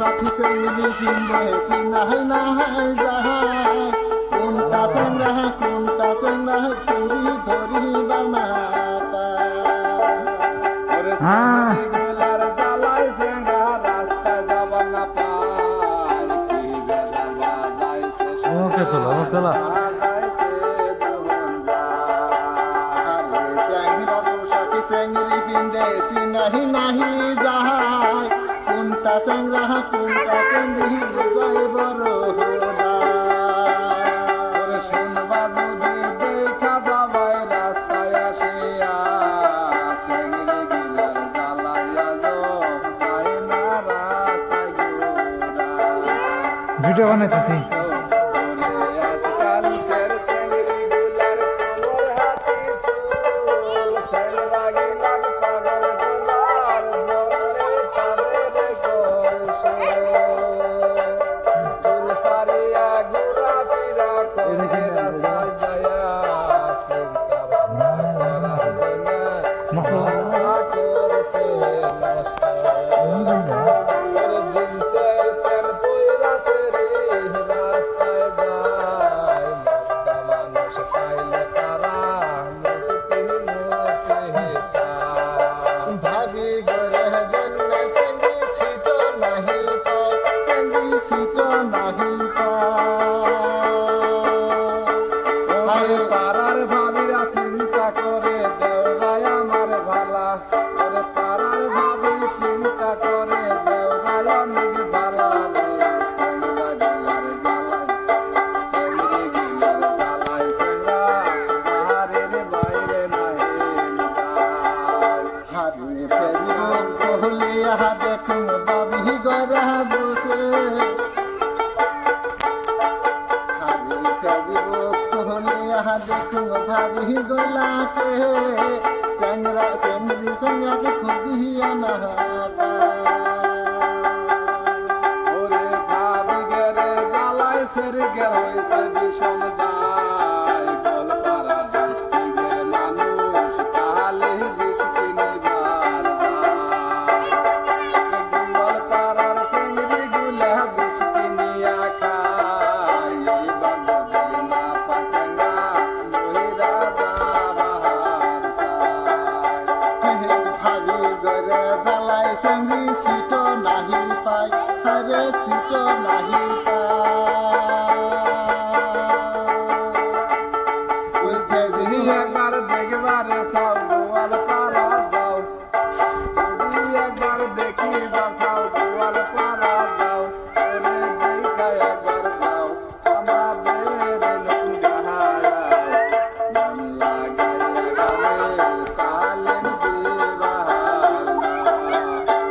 সাথী Changi ফিন্দেছি নাহি নাহি যাহাই কোনটা চেঙ্গা চেঙ্গি ধরিবার না পায় গুলার জ্বালাই চেঙ্গা রাস্তা যাব না পায় কি বেলা বাজাইছে ওকে তোলা চেঙ্গি ফিন্দেছি নাহি নাহি যাহাই কোনটা চেঙ্গা চেঙ্গি বুঝাই বড় শুনবা যদি দেখা যাবাই রাস্তায় আসিয়া চেঙ্গি গুলার জ্বালাইয়া যাই না রাস্তায় ভিডিও বানাইতেছি পাড়ার ভাবিরা চিন্তা করে দেওরাই আমার ভালা ওরে পাড়ার ভাবি চিন্তা করে দেওরাই অনেক ভালা রে চেঙ্গা গিলার জ্বালাই চেঙ্গা বাহারের বাইরে নাহি হারি ফেসবুক বলে আহা দেখুন বাবি গড়া বসে হারি ফেসবুক বলে আহা দেখুন ভাবি গলাকে চেঙ্গাকে খুঁজিয়া না ওরে ভাবি গেরে জ্বালাই সের গে হইছে ভীষণ দায় বল পাড়া ডিস্ট্রিক্টের মানুষ তাহলে বৃষ্টি নিবার বল পাড়ার চেঙ্গি গুলা বৃষ্টি নিয়া খায় এইবার যদি না পায় চেঙ্গা মহিরা যাবার ভাবি গড়ে জ্বালাই চেঙ্গি সিট নাহি পায় আরে সিট নাহি পায় একবার দেখবার সব